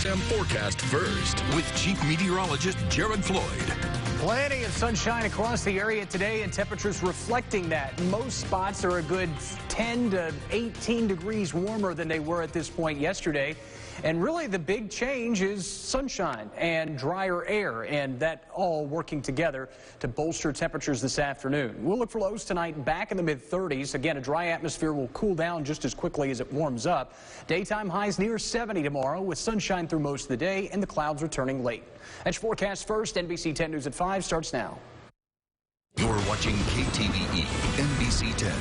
FM forecast first with Chief Meteorologist Jared Floyd. Plenty of sunshine across the area today and temperatures reflecting that. Most spots are a good 10 to 18 degrees warmer than they were at this point yesterday. And really the big change is sunshine and drier air, and that all working together to bolster temperatures this afternoon. We'll look for lows tonight back in the mid-30s. Again, a dry atmosphere will cool down just as quickly as it warms up. Daytime highs near 70 tomorrow with sunshine through most of the day and the clouds returning late. That's forecast first. NBC 10 News at 5 starts now. You're watching KTVE NBC 10,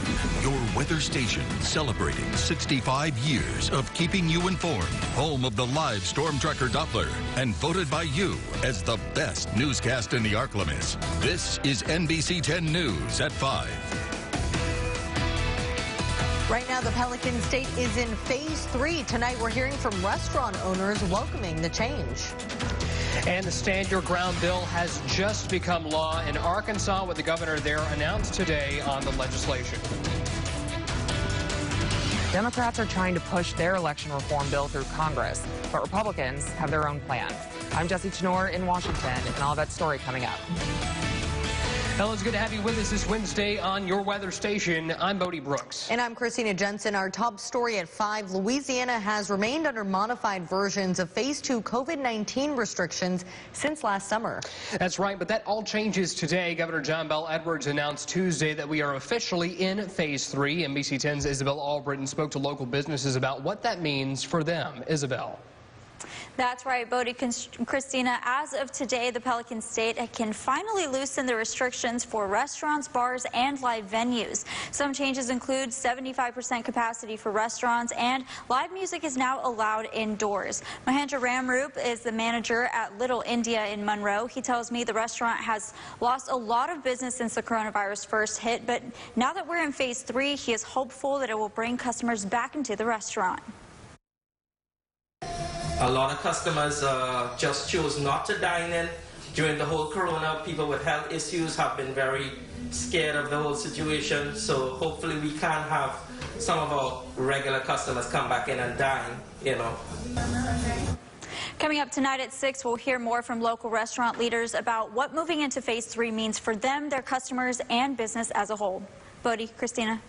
your weather station celebrating 65 years of keeping you informed. Home of the live storm tracker Doppler and voted by you as the best newscast in the Arklamis. This is NBC 10 News at 5. Right now, the Pelican State is in phase 3. Tonight, we're hearing from restaurant owners welcoming the change. And the Stand Your Ground bill has just become law in Arkansas, with the governor there announced today on the legislation. Democrats are trying to push their election reform bill through Congress, but Republicans have their own plan. I'm Jesse Chenor in Washington, and I'll have that story coming up. Hello, it's good to have you with us this Wednesday on your weather station. I'm Bodie Brooks. And I'm Christina Jensen. Our top story at 5. Louisiana has remained under modified versions of phase 2 COVID-19 restrictions since last summer. That's right, but that all changes today. Governor John Bel Edwards announced Tuesday that we are officially in phase 3. NBC 10's Isabel Albritton spoke to local businesses about what that means for them. Isabel. That's right, Bodie. Christina, as of today, the Pelican State can finally loosen the restrictions for restaurants, bars, and live venues. Some changes include 75% capacity for restaurants, and live music is now allowed indoors. Mahendra Ramroop is the manager at Little India in Monroe. He tells me the restaurant has lost a lot of business since the coronavirus first hit, but now that we're in phase 3, he is hopeful that it will bring customers back into the restaurant. A lot of customers just chose not to dine in during the whole corona. People with health issues have been very scared of the whole situation. So hopefully we can have some of our regular customers come back in and dine, you know. Coming up tonight at 6, we'll hear more from local restaurant leaders about what moving into phase 3 means for them, their customers, and business as a whole. Bodie, Christina.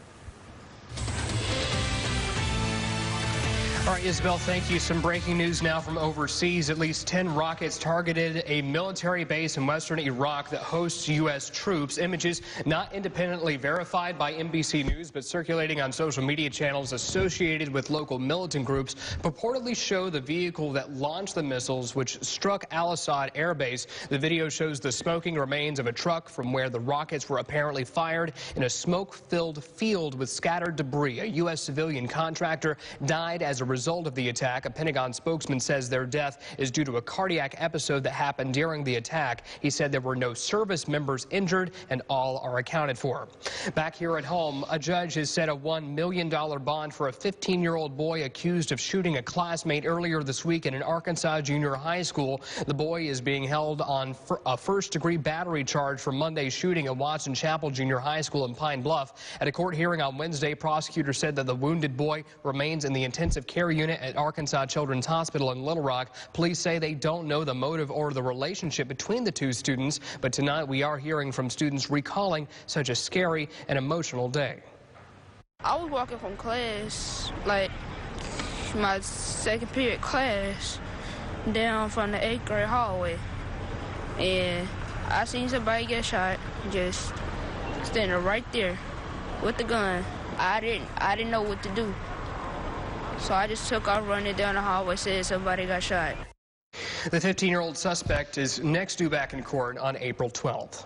All right, Isabel, thank you. Some breaking news now from overseas. At least 10 rockets targeted a military base in western Iraq that hosts U.S. troops. Images not independently verified by NBC News, but circulating on social media channels associated with local militant groups, purportedly show the vehicle that launched the missiles, which struck Al-Assad Air Base. The video shows the smoking remains of a truck from where the rockets were apparently fired in a smoke-filled field with scattered debris. A U.S. civilian contractor died as a result of the attack. A Pentagon spokesman says their death is due to a cardiac episode that happened during the attack. He said there were no service members injured and all are accounted for. Back here at home, a judge has set a $1 million bond for a 15-year-old boy accused of shooting a classmate earlier this week in an Arkansas junior high school. The boy is being held on a first-degree battery charge for Monday's shooting at Watson Chapel Junior High School in Pine Bluff. At a court hearing on Wednesday, prosecutors said that the wounded boy remains in the intensive care unit at Arkansas Children's Hospital in Little Rock. Police say they don't know the motive or the relationship between the two students, but tonight we are hearing from students recalling such a scary and emotional day. I was walking from class, like my second period class, down from the 8th grade hallway, and I seen somebody get shot, just standing right there with the gun. I didn't know what to do. So I just took off running down the hallway, said somebody got shot. The 15-year-old suspect is next due back in court on April 12th.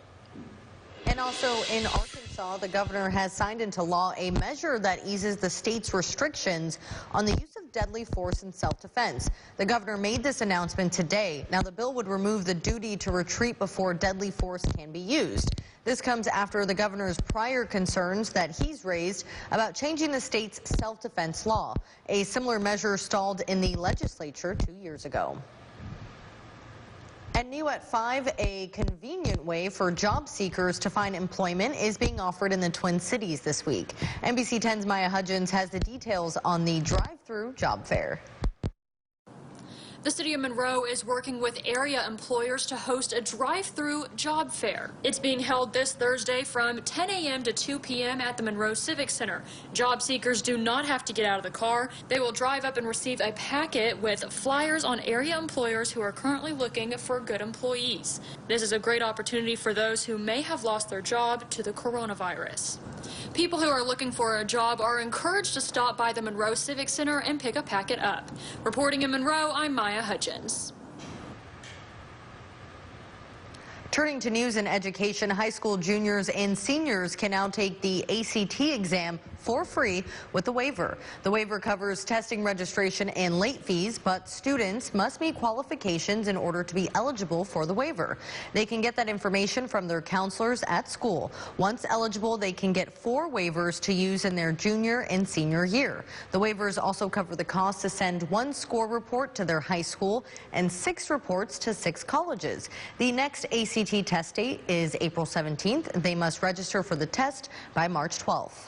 And also in Arkansas, the governor has signed into law a measure that eases the state's restrictions on the use of deadly force in self-defense. The governor made this announcement today. Now, the bill would remove the duty to retreat before deadly force can be used. This comes after the governor's prior concerns that he's raised about changing the state's self-defense law. A similar measure stalled in the legislature 2 years ago. And new at 5, a convenient way for job seekers to find employment is being offered in the Twin Cities this week. NBC 10's Maya Hudgens has the details on the drive-through job fair. The city of Monroe is working with area employers to host a drive-through job fair. It's being held this Thursday from 10 a.m. to 2 p.m. at the Monroe Civic Center. Job seekers do not have to get out of the car. They will drive up and receive a packet with flyers on area employers who are currently looking for good employees. This is a great opportunity for those who may have lost their job to the coronavirus. People who are looking for a job are encouraged to stop by the Monroe Civic Center and pick a packet up. Reporting in Monroe, I'm Maya Hutchins. Turning to news and education, high school juniors and seniors can now take the ACT exam for free with a waiver. The waiver covers testing, registration, and late fees, but students must meet qualifications in order to be eligible for the waiver. They can get that information from their counselors at school. Once eligible, they can get 4 waivers to use in their junior and senior year. The waivers also cover the cost to send 1 score report to their high school and 6 reports to 6 colleges. The next ACT test date is April 17th. They must register for the test by March 12th.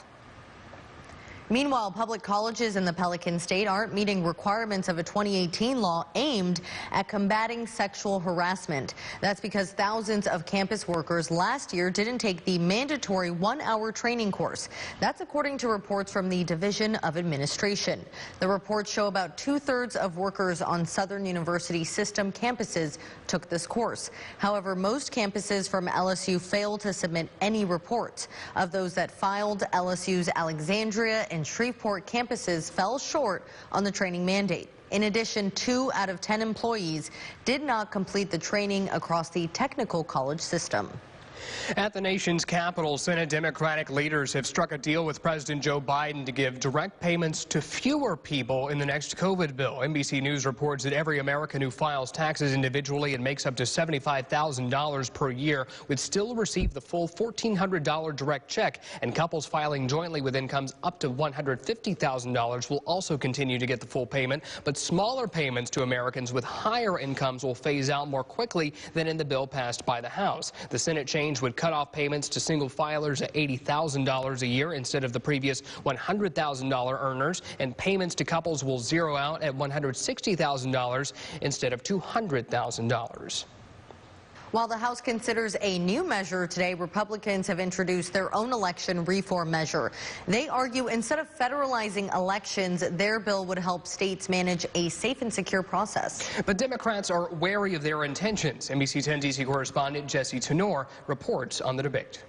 Meanwhile, public colleges in the Pelican State aren't meeting requirements of a 2018 law aimed at combating sexual harassment. That's because thousands of campus workers last year didn't take the mandatory 1-hour training course. That's according to reports from the Division of Administration. The reports show about 2/3 of workers on Southern University system campuses took this course. However, most campuses from LSU failed to submit any reports. Of those that filed, LSU's Alexandria and Shreveport campuses fell short on the training mandate. In addition, 2 out of 10 employees did not complete the training across the technical college system. At the nation's capital, Senate Democratic leaders have struck a deal with President Joe Biden to give direct payments to fewer people in the next COVID bill. NBC News reports that every American who files taxes individually and makes up to $75,000 per year would still receive the full $1,400 direct check, and couples filing jointly with incomes up to $150,000 will also continue to get the full payment, but smaller payments to Americans with higher incomes will phase out more quickly than in the bill passed by the House. The Senate change would cut off payments to single filers at $80,000 a year instead of the previous $100,000 earners, and payments to couples will zero out at $160,000 instead of $200,000. While the House considers a new measure today, Republicans have introduced their own election reform measure. They argue instead of federalizing elections, their bill would help states manage a safe and secure process. But Democrats are wary of their intentions. NBC 10 D.C. correspondent Jesse Tenor reports on the debate.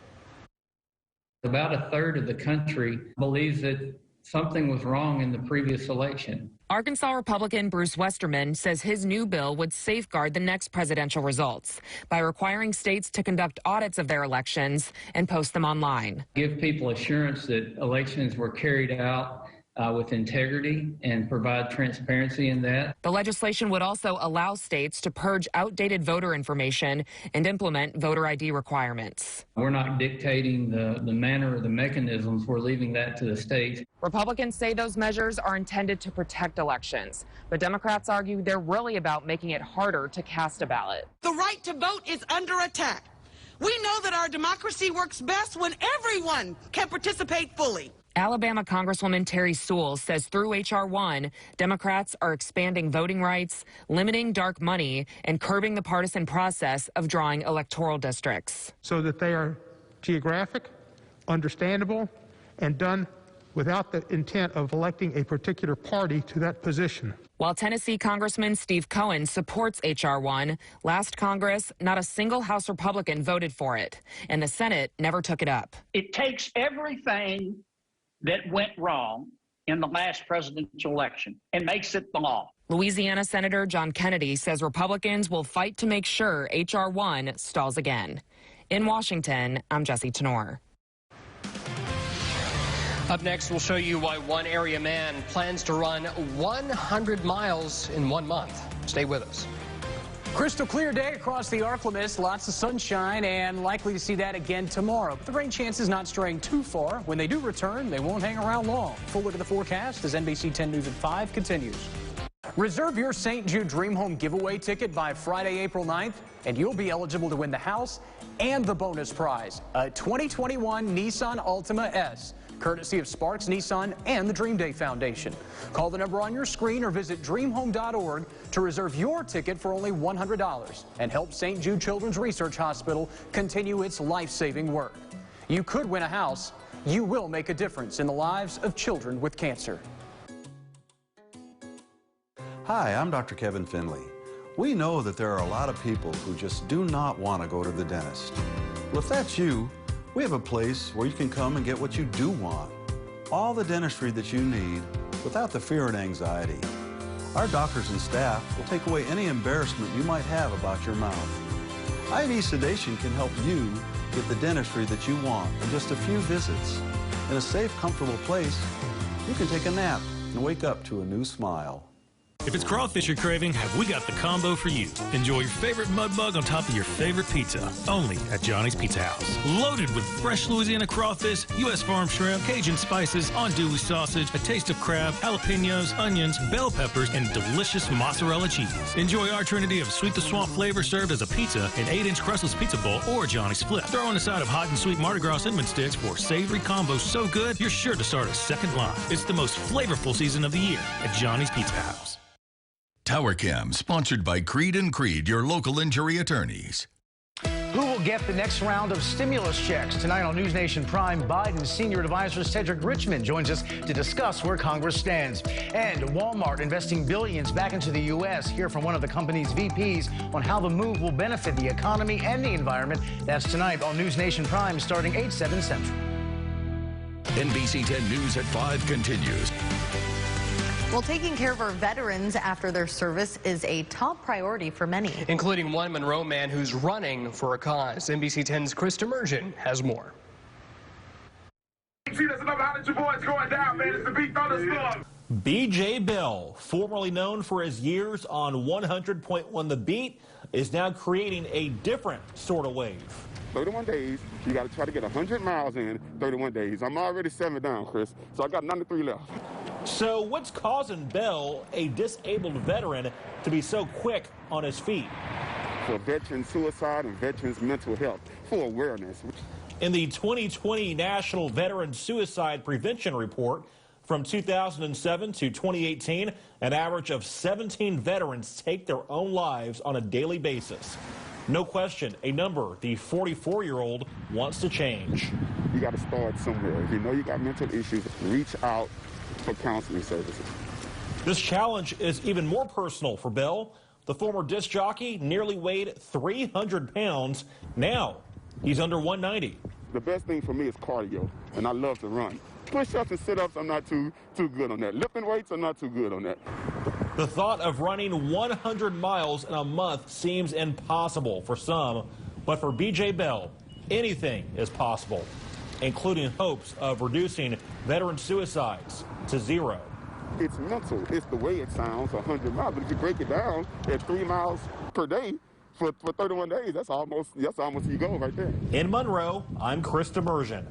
About 1/3 of the country believes that something was wrong in the previous election. Arkansas Republican Bruce Westerman says his new bill would safeguard the next presidential results by requiring states to conduct audits of their elections and post them online. Give people assurance that elections were carried out with integrity and provide transparency in that. The legislation would also allow states to purge outdated voter information and implement voter ID requirements. We're not dictating the manner or the mechanisms. We're leaving that to the states. Republicans say those measures are intended to protect elections, but Democrats argue they're really about making it harder to cast a ballot. The right to vote is under attack. We know that our democracy works best when everyone can participate fully. Alabama Congresswoman Terry Sewell says through H.R. 1, Democrats are expanding voting rights, limiting dark money, and curbing the partisan process of drawing electoral districts. So that they are geographic, understandable, and done without the intent of electing a particular party to that position. While Tennessee Congressman Steve Cohen supports H.R. 1, last Congress, not a single House Republican voted for it, and the Senate never took it up. It takes everything that went wrong in the last presidential election and makes it the law. Louisiana Senator John Kennedy says Republicans will fight to make sure H.R. 1 stalls again. In Washington, I'm Jesse Tenor. Up next, we'll show you why one area man plans to run 100 miles in 1 month. Stay with us. Crystal clear day across the Arklamis, lots of sunshine, and likely to see that again tomorrow. But the rain chances not straying too far. When they do return, they won't hang around long. Full look at the forecast as NBC 10 News at 5 continues. Reserve your St. Jude Dream Home giveaway ticket by Friday, April 9th, and you'll be eligible to win the house and the bonus prize, a 2021 Nissan Altima S. courtesy of Sparks Nissan and the Dream Day Foundation. Call the number on your screen or visit dreamhome.org to reserve your ticket for only $100 and help St. Jude Children's Research Hospital continue its life-saving work. You could win a house. You will make a difference in the lives of children with cancer. Hi, I'm Dr. Kevin Finley. We know that there are a lot of people who just do not want to go to the dentist. Well, if that's you, we have a place where you can come and get what you do want. All the dentistry that you need without the fear and anxiety. Our doctors and staff will take away any embarrassment you might have about your mouth. IV sedation can help you get the dentistry that you want in just a few visits. In a safe, comfortable place, you can take a nap and wake up to a new smile. If it's crawfish you're craving, have we got the combo for you. Enjoy your favorite mud bug on top of your favorite pizza, only at Johnny's Pizza House. Loaded with fresh Louisiana crawfish, U.S. farm shrimp, Cajun spices, andouille sausage, a taste of crab, jalapenos, onions, bell peppers, and delicious mozzarella cheese. Enjoy our trinity of sweet to swamp flavor served as a pizza, an 8-inch crustless pizza bowl, or Johnny's Flip. Throw in a side of hot and sweet Mardi Gras cinnamon sticks for savory combos so good, you're sure to start a second line. It's the most flavorful season of the year at Johnny's Pizza House. Tower Cam, sponsored by Creed & Creed, your local injury attorneys. Who will get the next round of stimulus checks? Tonight on News Nation Prime, Biden's senior advisor Cedric Richmond joins us to discuss where Congress stands. And Walmart investing billions back into the U.S. Hear from one of the company's VPs on how the move will benefit the economy and the environment. That's tonight on News Nation Prime, starting 8/7 Central. NBC 10 News at 5 continues. Well, taking care of our veterans after their service is a top priority for many. Including one Monroe man who's running for a cause. NBC 10's Chris Demersion has more. See, there's another 100 boys going down, man. It's the big thunderstorm. B.J. Bell, formerly known for his years on 100.1 The Beat, is now creating a different sort of wave. 31 days, you got to try to get 100 miles in 31 days. I'm already 7 down, Chris, so I got 93 left. So what's causing Bell, a disabled veteran, to be so quick on his feet? For veteran suicide and veterans' mental health, for awareness. In the 2020 National Veteran Suicide Prevention Report, from 2007 to 2018, an average of 17 veterans take their own lives on a daily basis. No question, a number the 44-year-old wants to change. You got to start somewhere. If you know you got mental issues, reach out for counseling services. This challenge is even more personal for Bell. The former disc jockey nearly weighed 300 pounds. Now he's under 190. The best thing for me is cardio, and I love to run. Push-ups and sit-ups, I'm not too good on that. Lifting weights, I'm not too good on that. The thought of running 100 miles in a month seems impossible for some, but for B.J. Bell, anything is possible, including hopes of reducing veteran suicides to 0. It's mental. It's the way it sounds, 100 miles. But if you break it down at 3 miles per day for 31 days, that's almost you go right there. In Monroe, I'm Chris Demersion.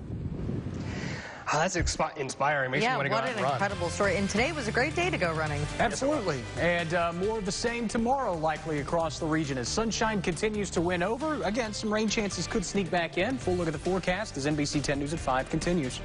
Oh, that's inspiring. Makes me want to go out and run. What an incredible story. And today was a great day to go running. Absolutely. And more of the same tomorrow likely across the region as sunshine continues to win over. Again, some rain chances could sneak back in. Full look at the forecast as NBC 10 News at 5 continues.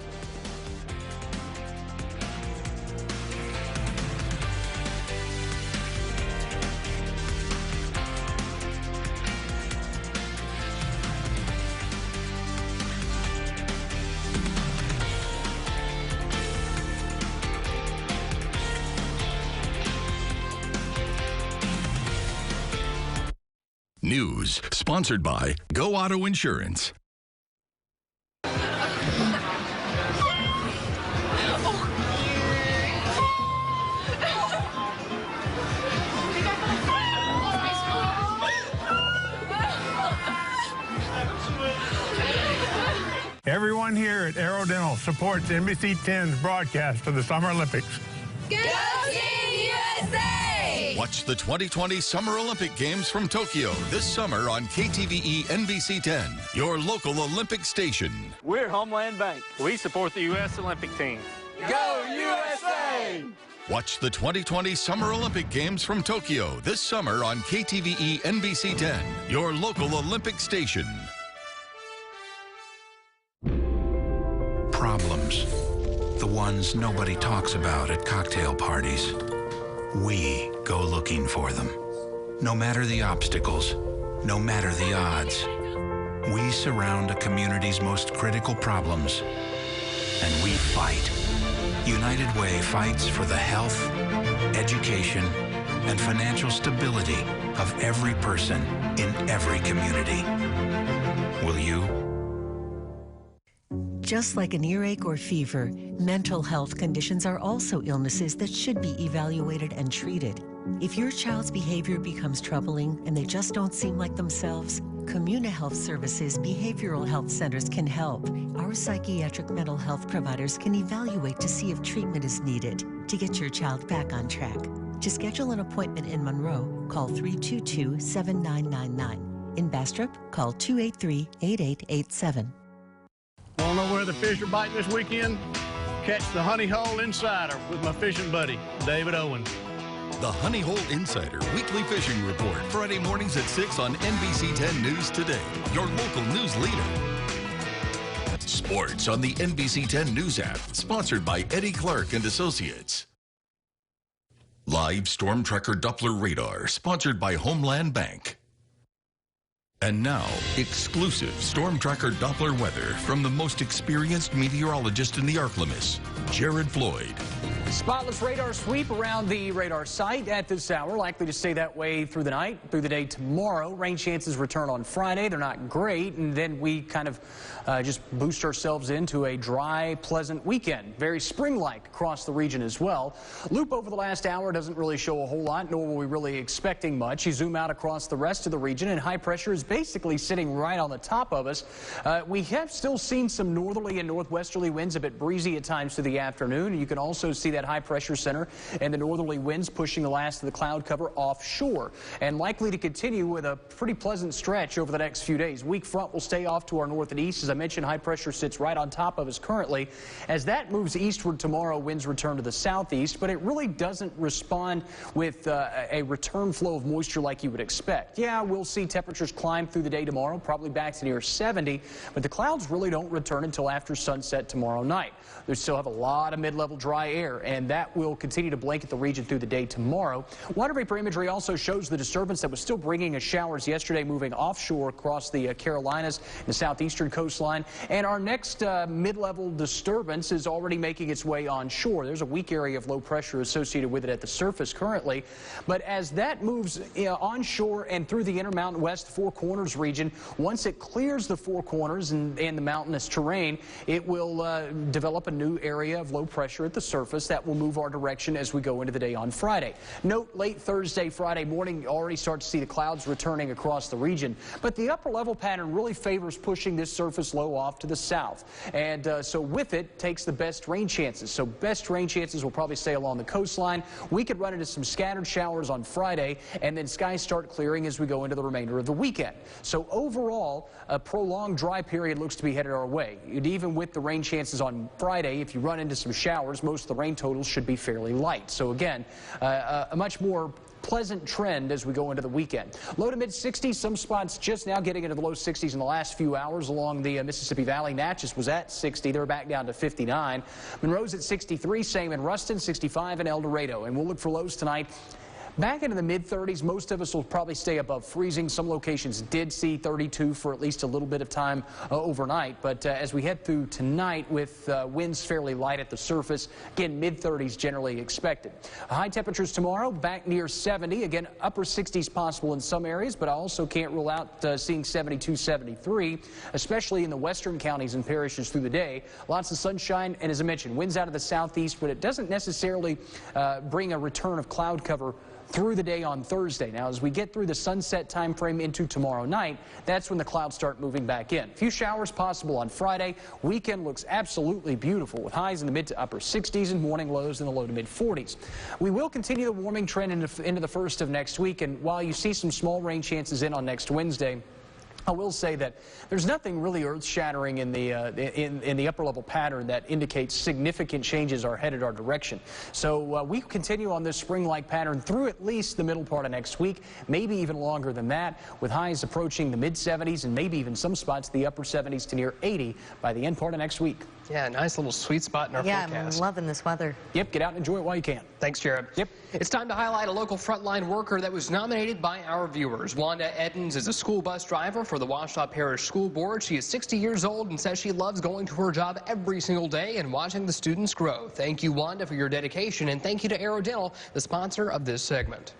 News, sponsored by Go Auto Insurance. Everyone here at Aero Dental supports NBC 10's broadcast of the Summer Olympics. Go Team USA! Watch the 2020 Summer Olympic Games from Tokyo this summer on KTVE NBC 10, your local Olympic station. We're Homeland Bank. We support the U.S. Olympic team. Go USA! Watch the 2020 Summer Olympic Games from Tokyo this summer on KTVE NBC 10, your local Olympic station. Problems, ones nobody talks about at cocktail parties. We go looking for them. No matter the obstacles, no matter the odds, we surround a community's most critical problems, and we fight. United Way fights for the health, education, and financial stability of every person in every community. Will you? Just like an earache or fever, mental health conditions are also illnesses that should be evaluated and treated. If your child's behavior becomes troubling and they just don't seem like themselves, Communa Health Services Behavioral Health Centers can help. Our psychiatric mental health providers can evaluate to see if treatment is needed to get your child back on track. To schedule an appointment in Monroe, call 322-7999. In Bastrop, call 283-8887. Want to know where the fish are biting this weekend? Catch the Honey Hole Insider with my fishing buddy, David Owen. The Honey Hole Insider Weekly Fishing Report, Friday mornings at 6 on NBC 10 News Today, your local news leader. Sports on the NBC 10 News app, sponsored by Eddie Clark and Associates. Live Storm Tracker Doppler Radar, sponsored by Homeland Bank. And now, exclusive Storm Tracker Doppler weather from the most experienced meteorologist in the Arklamis, Jared Floyd. Spotless radar sweep around the radar site at this hour. Likely to stay that way through the night, through the day tomorrow. Rain chances return on Friday. They're not great. And then we kind of just boost ourselves into a dry, pleasant weekend. Very spring-like across the region as well. Loop over the last hour doesn't really show a whole lot, nor were we really expecting much. You zoom out across the rest of the region, and high pressure is basically sitting right on the top of us. We have still seen some northerly and northwesterly winds, a bit breezy at times through the afternoon. You can also see that high pressure center and the northerly winds pushing the last of the cloud cover offshore, and likely to continue with a pretty pleasant stretch over the next few days. Weak front will stay off to our north and east. As I mentioned, high pressure sits right on top of us currently. As that moves eastward tomorrow, winds return to the southeast, but it really doesn't respond with a return flow of moisture like you would expect. Yeah, we'll see temperatures climb through the day tomorrow, probably back to near 70, but the clouds really don't return until after sunset tomorrow night. They still have a lot of mid-level dry air, and that will continue to blanket the region through the day tomorrow. Water vapor imagery also shows the disturbance that was still bringing us showers yesterday, moving offshore across the Carolinas and the southeastern coastline. And our next mid-level disturbance is already making its way onshore. There's a weak area of low pressure associated with it at the surface currently. But as that moves onshore and through the Intermountain West Four Corners region, once it clears the Four Corners and the mountainous terrain, it will develop a new area of low pressure at the surface that will move our direction as we go into the day on Friday. Note, late Thursday, Friday morning, you already start to see the clouds returning across the region. But the upper level pattern really favors pushing this surface low off to the south. And so with it takes the best rain chances. So best rain chances will probably stay along the coastline. We could run into some scattered showers on Friday, and then skies start clearing as we go into the remainder of the weekend. So overall, a prolonged dry period looks to be headed our way. And even with the rain chances on Friday, if you run into some showers, most of the rain totals should be fairly light. So again, a much more pleasant trend as we go into the weekend. Low to mid 60s, some spots just now getting into the low 60s in the last few hours along the Mississippi Valley. Natchez was at 60. They're back down to 59. Monroe's at 63, same in Ruston, 65 in El Dorado. And we'll look for lows tonight back into the mid-30s. Most of us will probably stay above freezing. Some locations did see 32 for at least a little bit of time overnight. But as we head through tonight with winds fairly light at the surface, again, mid-30s generally expected. High temperatures tomorrow back near 70. Again, upper 60s possible in some areas, but I also can't rule out seeing 72, 73, especially in the western counties and parishes through the day. Lots of sunshine, and as I mentioned, winds out of the southeast, but it doesn't necessarily bring a return of cloud cover through the day on Thursday. Now, as we get through the sunset time frame into tomorrow night, that's when the clouds start moving back in. A few showers possible on Friday. Weekend looks absolutely beautiful with highs in the mid to upper 60s and morning lows in the low to mid 40s. We will continue the warming trend into the first of next week, and while you see some small rain chances in on next Wednesday, I will say that there's nothing really earth-shattering in the upper-level pattern that indicates significant changes are headed our direction. So we continue on this spring-like pattern through at least the middle part of next week, maybe even longer than that, with highs approaching the mid-70s and maybe even some spots the upper 70s to near 80 by the end part of next week. Yeah, nice little sweet spot in our forecast. Yeah, I'm loving this weather. Yep, get out and enjoy it while you can. Thanks, Jared. Yep. It's time to highlight a local frontline worker that was nominated by our viewers. Wanda Edens is a school bus driver for the Ouachita Parish School Board. She is 60 years old and says she loves going to her job every single day and watching the students grow. Thank you, Wanda, for your dedication, and thank you to Aero Dental, the sponsor of this segment.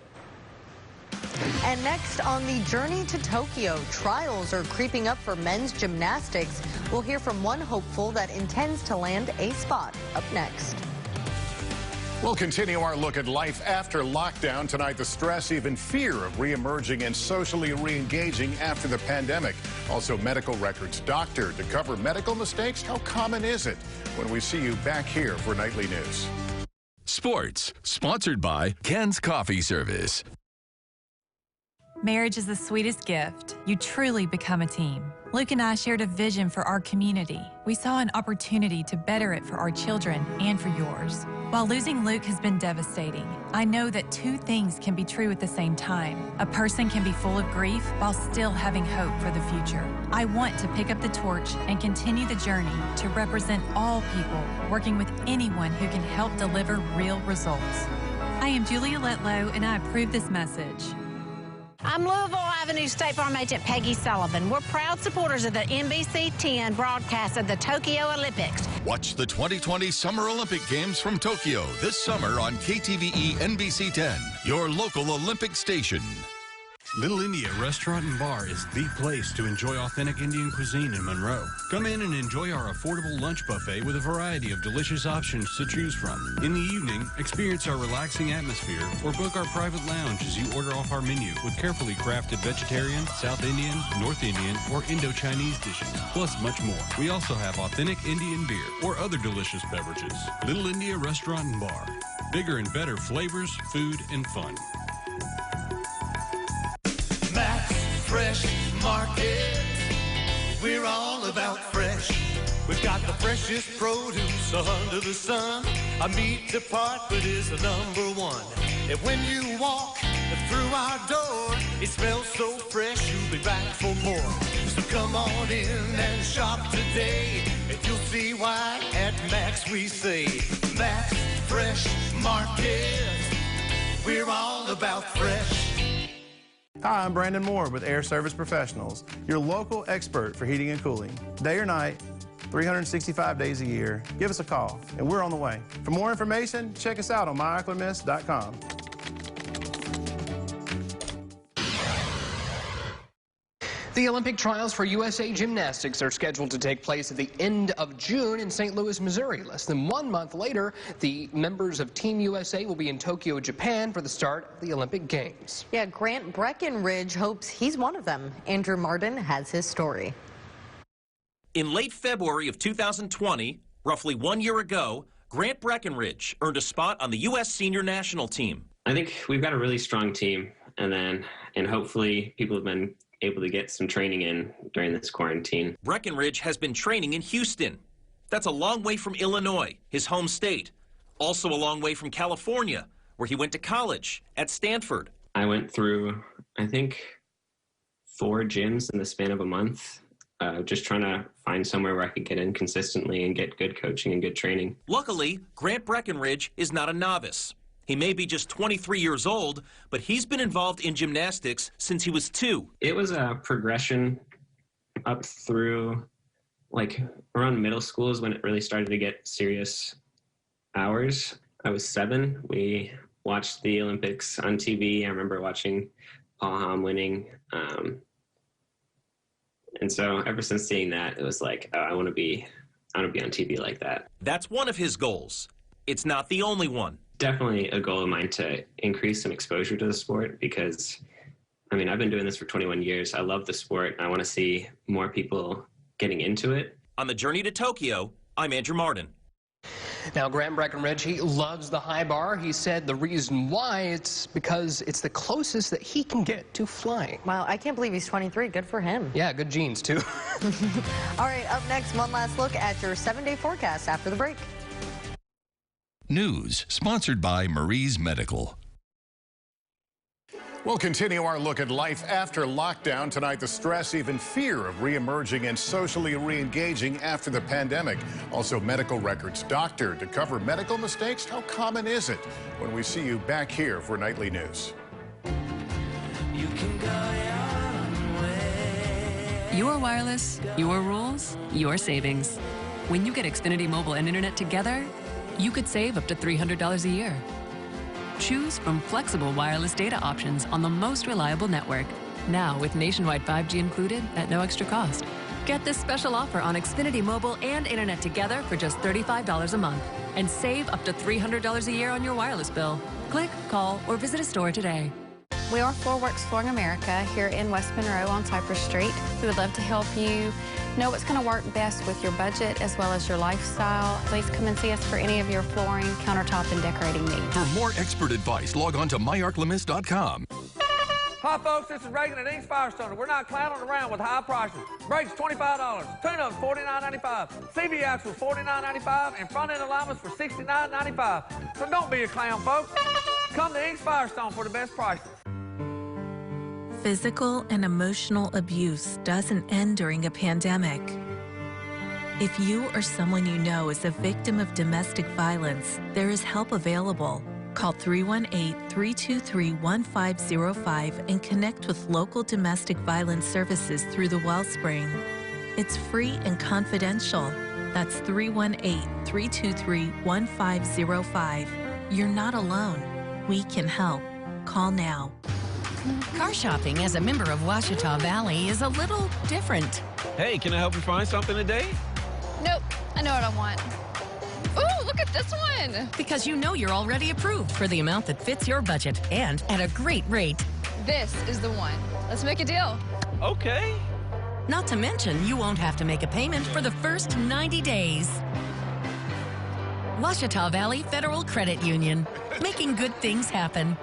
And next on the journey to Tokyo, trials are creeping up for men's gymnastics. We'll hear from one hopeful that intends to land a spot. Up next. We'll continue our look at life after lockdown. Tonight, the stress, even fear of reemerging and socially re-engaging after the pandemic. Also, medical records. Doctor, to cover medical mistakes, how common is it? When we see you back here for Nightly News. Sports, sponsored by Ken's Coffee Service. Marriage is the sweetest gift. You truly become a team. Luke and I shared a vision for our community. We saw an opportunity to better it for our children and for yours. While losing Luke has been devastating, I know that two things can be true at the same time. A person can be full of grief while still having hope for the future. I want to pick up the torch and continue the journey to represent all people, working with anyone who can help deliver real results. I am Julia Letlow, and I approve this message. I'm Louisville Avenue State Farm Agent Peggy Sullivan. We're proud supporters of the NBC 10 broadcast of the Tokyo Olympics. Watch the 2020 Summer Olympic Games from Tokyo this summer on KTVE NBC 10, your local Olympic station. Little India Restaurant and Bar is the place to enjoy authentic Indian cuisine in Monroe. Come in and enjoy our affordable lunch buffet with a variety of delicious options to choose from. In the evening, experience our relaxing atmosphere or book our private lounge as you order off our menu with carefully crafted vegetarian, South Indian, North Indian, or Indo-Chinese dishes, plus much more. We also have authentic Indian beer or other delicious beverages. Little India Restaurant and Bar. Bigger and better flavors, food, and fun. Fresh Market, we're all about fresh. We've got the freshest produce under the sun. Our meat department is the #1. And when you walk through our door, it smells so fresh, you'll be back for more. So come on in and shop today, and you'll see why at Max we say, Max Fresh Market, we're all about fresh. Hi, I'm Brandon Moore with Air Service Professionals, your local expert for heating and cooling. Day or night, 365 days a year, give us a call, and we're on the way. For more information, check us out on myoclimist.com. The Olympic trials for USA Gymnastics are scheduled to take place at the end of June in St. Louis, Missouri. Less than 1 month later, the members of Team USA will be in Tokyo, Japan for the start of the Olympic Games. Yeah, Grant Breckenridge hopes he's one of them. Andrew Martin has his story. In late February of 2020, roughly 1 year ago, Grant Breckenridge earned a spot on the U.S. senior national team. I think we've got a really strong team, and hopefully people have been able to get some training in during this quarantine. Breckenridge has been training in Houston. That's a long way from Illinois, his home state. Also a long way from California, where he went to college at Stanford. I went through, I think, 4 gyms in the span of a month, just trying to find somewhere where I could get in consistently and get good coaching and good training. Luckily, Grant Breckenridge is not a novice. He may be just 23 years old, but he's been involved in gymnastics since he was 2. It was a progression up through, like, around middle school is when it really started to get serious hours. I was 7. We watched the Olympics on TV. I remember watching Paul Hom winning. And so ever since seeing that, it was like, oh, I want to be on TV like that. That's one of his goals. It's not the only one. Definitely a goal of mine to increase some exposure to the sport because, I mean, I've been doing this for 21 years. I love the sport. I want to see more people getting into it. On the journey to Tokyo, I'm Andrew Martin. Now, Grant Breckenridge, he loves the high bar. He said the reason why, it's because it's the closest that he can get to flying. Wow, I can't believe he's 23. Good for him. Yeah, good genes, too. All right, up next, one last look at your 7-day forecast after the break. News sponsored by Marie's Medical. We'll continue our look at life after lockdown. Tonight, the stress, even fear of re-emerging and socially re-engaging after the pandemic. Also, medical records. Doctor to cover medical mistakes. How common is it? When we see you back here for Nightly News. Your wireless, your rules, your savings. When you get Xfinity Mobile and Internet together, you could save up to $300 a year. Choose from flexible wireless data options on the most reliable network. Now with nationwide 5G included at no extra cost. Get this special offer on Xfinity Mobile and Internet together for just $35 a month. And save up to $300 a year on your wireless bill. Click, call, or visit a store today. We are Floorworks Flooring America here in West Monroe on Cypress Street. We would love to help you know what's going to work best with your budget as well as your lifestyle. Please come and see us for any of your flooring, countertop, and decorating needs. For more expert advice, log on to myarklemis.com. Hi, folks. This is Reagan at East Firestone. We're not clowning around with high prices. Brakes, $25. Tune-ups, $49.95. CV axles, $49.95. And front-end alignments for $69.95. So don't be a clown, folks. Come to East Firestone for the best prices. Physical and emotional abuse doesn't end during a pandemic. If you or someone you know is a victim of domestic violence, there is help available. Call 318-323-1505 and connect with local domestic violence services through the Wellspring. It's free and confidential. That's 318-323-1505. You're not alone. We can help. Call now. Car shopping as a member of Ouachita Valley is a little different. Hey, can I help you find something today? Nope, I know what I want. Ooh, look at this one. Because you know you're already approved for the amount that fits your budget and at a great rate. This is the one. Let's make a deal. Okay. Not to mention, you won't have to make a payment for the first 90 days. Ouachita Valley Federal Credit Union, making good things happen.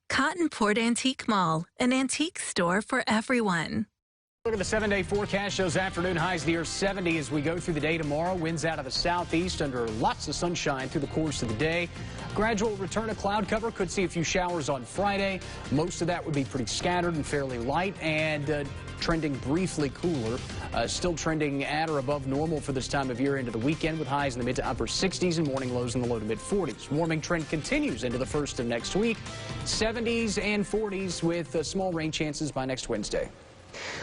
Cottonport Antique Mall, an antique store for everyone. Look at the 7-day forecast. Shows afternoon highs near 70 as we go through the day tomorrow. Winds out of the southeast under lots of sunshine through the course of the day. Gradual return of cloud cover. Could see a few showers on Friday. Most of that would be pretty scattered and fairly light and trending briefly cooler. Still trending at or above normal for this time of year into the weekend with highs in the mid to upper 60s and morning lows in the low to mid 40s. Warming trend continues into the first of next week. 70s and 40s with small rain chances by next Wednesday.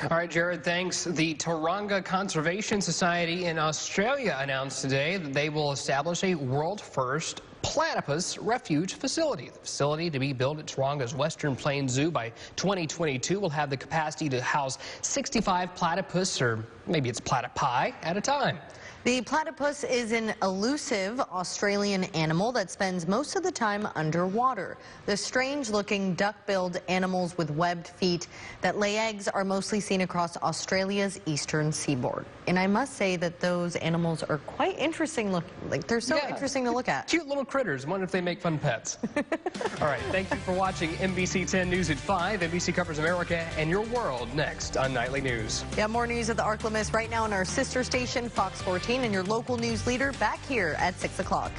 All right, Jared, thanks. The Taronga Conservation Society in Australia announced today that they will establish a world-first platypus refuge facility. The facility to be built at Taronga's Western Plains Zoo by 2022 will have the capacity to house 65 platypus, or maybe it's platypi, at a time. The platypus is an elusive Australian animal that spends most of the time underwater. The strange-looking duck-billed animals with webbed feet that lay eggs are mostly seen across Australia's eastern seaboard. And I must say that those animals are quite interesting looking. Like, they're so interesting to look at. Cute little critters. Wonder if they make fun pets. All right, thank you for watching NBC 10 News at 5. NBC covers America and your world next on Nightly News. Yeah, more news at the ArkLaMiss right now on our sister station, Fox 14, and your local news leader back here at 6 o'clock.